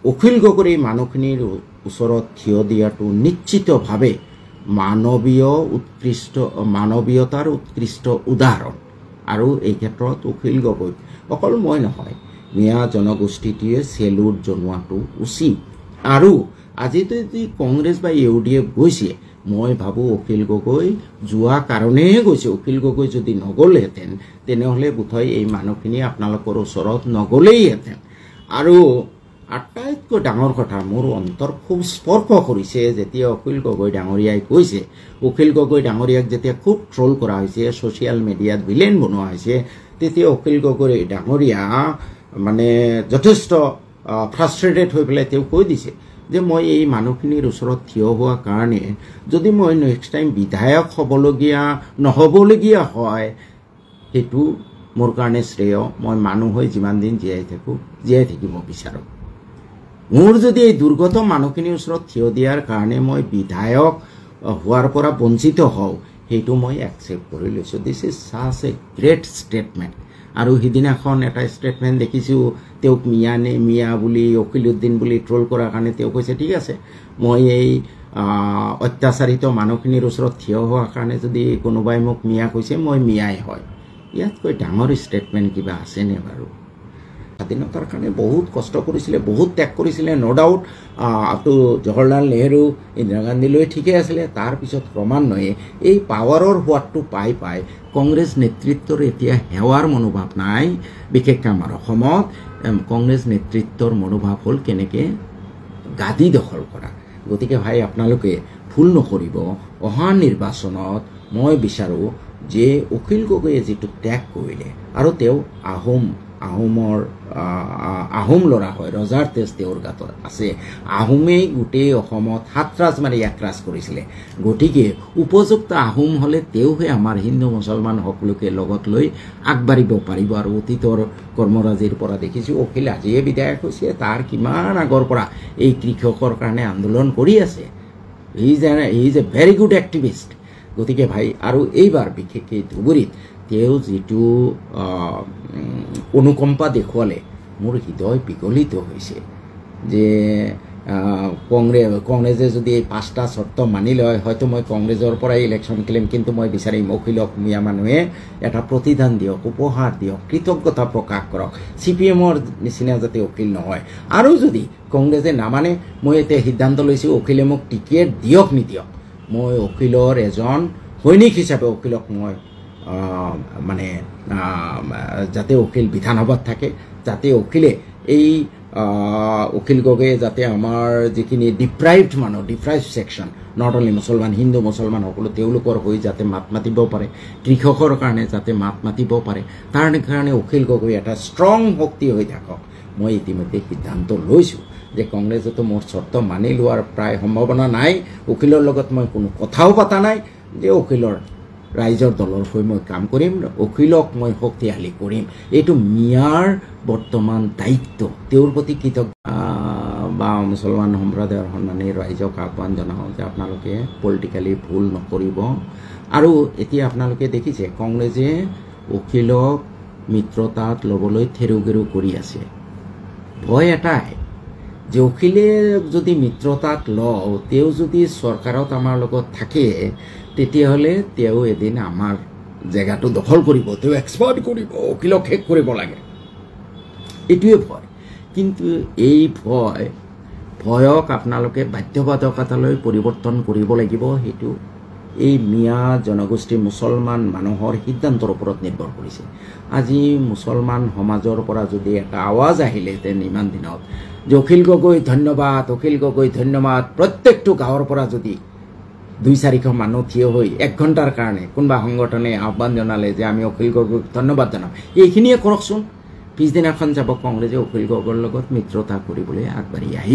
অখিল গগৈৰ এই মানুহখিনিৰ ওচৰত থিয় দিয়াটো নিশ্চিতভাৱে মানৱীয়তাৰ উৎকৃষ্ট উদাহৰণ। আৰু এই ক্ষেত্ৰত অখিল গগৈ অকল মই নহয়, মিয়া জনগোষ্ঠীটিয়ে চেলুট জনোৱাটো উচিত। আৰু আজি যদি কংগ্ৰেছ বা UDF গৈছে, মই ভাবোঁ অখিল গগৈ যোৱা কাৰণেহে গৈছে। অখিল গগৈ যদি নগ'লেহেঁতেন তেনেহ'লে বোধহয় এই মানুহখিনি আপোনালোকৰ ওচৰত নগ'লেইহেঁতেন। আৰু আটাইতকৈ ডাঙৰ কথা, মোৰ অন্তৰ খুব স্পৰ্শ কৰিছে যেতিয়া অখিল গগৈ ডাঙৰীয়াই কৈছে, অখিল গগৈ ডাঙৰীয়াক যেতিয়া খুব ট্ৰল কৰা হৈছে, ছ'চিয়েল মিডিয়াত ভিলেন বনোৱা হৈছে, তেতিয়া অখিল গগৈ ডাঙৰীয়া মানে যথেষ্ট ফ্ৰাষ্ট্ৰেটেড হৈ পেলাই তেওঁ কৈ দিছে যে মই এই মানুহখিনিৰ ওচৰত থিয় হোৱা কাৰণে যদি মই নেক্সট টাইম বিধায়ক নহ'বলগীয়া হয়, সেইটো মোৰ কাৰণে শ্ৰেয়। মই মানুহ হৈ যিমান দিন জীয়াই থাকিব বিচাৰোঁ। মোৰ যদি এই দুৰ্গত মানুহখিনিৰ ওচৰত থিয় দিয়াৰ কাৰণে মই বিধায়ক হোৱাৰ পৰা বঞ্চিত হওঁ, সেইটো মই একচেপ্ট কৰি লৈছোঁ। This is ছাচ A great statement. আৰু সিদিনাখন এটা ষ্টেটমেণ্ট দেখিছোঁ, তেওঁক মিয়া বুলি অখিলউদ্দিন বুলি ট্ৰল কৰাৰ কাৰণে তেওঁ কৈছে ঠিক আছে, মই এই অত্যাচাৰিত মানুহখিনিৰ ওচৰত থিয় হোৱাৰ কাৰণে যদি কোনোবাই মোক মিয়া কৈছে, মই মিয়াই হয়। ইয়াতকৈ ডাঙৰ ষ্টেটমেণ্ট কিবা আছেনে বাৰু? স্বাধীনতাৰ কাৰণে বহুত কষ্ট কৰিছিলে, বহুত ত্যাগ কৰিছিলে, ন' ডাউট। আপটো জৱাহৰলাল নেহৰু, ইন্দিৰা গান্ধীলৈ ঠিকেই আছিলে। তাৰপিছত ক্ৰমান্বয়ে এই পাৱাৰৰ সোৱাদটো পাই কংগ্ৰেছ নেতৃত্বৰ এতিয়া সেৱাৰ মনোভাৱ নাই। বিশেষকৈ আমাৰ অসমত কংগ্ৰেছ নেতৃত্বৰ মনোভাৱ হ'ল কেনেকৈ গাদী দখল কৰা। গতিকে ভাই আপোনালোকে ভুল নকৰিব। অহা নিৰ্বাচনত মই বিচাৰোঁ যে অখিল গগৈয়ে যিটো ত্যাগ কৰিলে, আৰু তেওঁ আহোম ল'ৰা হয়, ৰজাৰ তেজ তেওঁৰ গাত আছে। আহোমেই গোটেই অসমত 7 ৰাজ মাৰি 1 ৰাজ কৰিছিলে। গতিকে উপযুক্ত আহোম হ'লে তেওঁহে আমাৰ হিন্দু মুছলমান সকলোকে লগত লৈ আগবাঢ়িব পাৰিব। আৰু অতীতৰ কৰ্মৰাজিৰ পৰা দেখিছোঁ অখিল আজিয়ে বিধায়ক হৈছে, তাৰ কিমান আগৰ পৰা এই কৃষকৰ কাৰণে আন্দোলন কৰি আছে। He is a very good activist. গতিকে ভাই, আৰু এইবাৰ বিশেষকৈ ধুবুৰীত তেওঁ যিটো অনুকম্পা দেখুৱালে, মোৰ হৃদয় বিগলিত হৈছে যে কংগ্ৰেছে যদি এই 5টা চৰ্ত মানি লয়, হয়তো মই কংগ্ৰেছৰ পৰাই ইলেকশ্যন খেলিম, কিন্তু মই বিচাৰিম অখিলক মিয়া মানুহে এটা প্ৰতিদান দিয়ক, উপহাৰ দিয়ক, কৃতজ্ঞতা প্ৰকাশ কৰক। CPMৰ নিচিনা যাতে অখিল নহয়। আৰু যদি কংগ্ৰেছে নামানে, মই এতিয়া সিদ্ধান্ত লৈছোঁ অখিলে মোক টিকেট দিয়ক নিদিয়ক, মই অখিলৰ এজন সৈনিক হিচাপে অখিলক মই যাতে অখিল বিধানসভাত থাকে, যাতে অখিলে এই অখিল গগৈয়ে যাতে আমাৰ যিখিনি ডিপ্ৰাইভড ছেকশ্যন, নট অনলি মুছলমান, হিন্দু মুছলমান সকলো, তেওঁলোকৰ হৈ যাতে মাত মাতিব পাৰে, কৃষকৰ কাৰণে যাতে মাত মাতিব পাৰে, তাৰ কাৰণে অখিল গগৈ এটা ষ্ট্ৰং শক্তি হৈ থাকক। মই ইতিমধ্যে সিদ্ধান্ত লৈছোঁ যে কংগ্ৰেছেতো মোৰ চৰ্ত মানি লোৱাৰ প্ৰায় সম্ভাৱনা নাই। অখিলৰ লগত মই কোনো কথাও পতা নাই যে অখিলৰ ৰাইজৰ দলৰ হৈ মই কাম কৰিম, অখিলক মই শক্তিশালী কৰিম। এইটো মিয়াৰ বৰ্তমান দায়িত্ব। তেওঁৰ প্ৰতি কৃতজ্ঞ বা মুছলমান সম্প্ৰদায়ৰ সন্মানী ৰাইজক আহ্বান জনাওঁ যে আপোনালোকে পলিটিকেলি ভুল নকৰিব। আৰু এতিয়া আপোনালোকে দেখিছে কংগ্ৰেছে অখিলক মিত্ৰতাত ল'বলৈ থেৰুগেৰু কৰি আছে। ভয় এটাই যে অখিলে যদি মিত্ৰতাত লওঁ, তেওঁ যদি চৰকাৰত আমাৰ লগত থাকে, তেতিয়াহ'লে তেওঁ এদিন আমাৰ জেগাটো দখল কৰিব, তেওঁ এক্সপাৰ্ট কৰিব, অখিলক শেষ কৰিব লাগে। এইটোৱে ভয়। কিন্তু এই ভয়ক আপোনালোকে বাধ্যবাধকতালৈ পৰিৱৰ্তন কৰিব লাগিব। সেইটো এই মিয়া জনগোষ্ঠীৰ মুছলমান মানুহৰ সিদ্ধান্তৰ ওপৰত নিৰ্ভৰ কৰিছে। আজি মুছলমান সমাজৰ পৰা যদি এটা আৱাজ আহিলেহেঁতেন ইমান দিনত যে অখিল গগৈ ধন্যবাদ, অখিল গগৈ ধন্যবাদ, প্ৰত্যেকটো গাঁৱৰ পৰা যদি 200-400 মানুহ থিয় হৈ 1 ঘণ্টাৰ কাৰণে কোনোবা সংগঠনে আহ্বান জনালে যে আমি অখিল গগৈক ধন্যবাদ জনাম, এইখিনিয়ে কৰকচোন, পিছদিনাখন যাব কংগ্ৰেছে অখিল গগৈৰ লগত মিত্ৰতা কৰিবলৈ আগবাঢ়ি আহি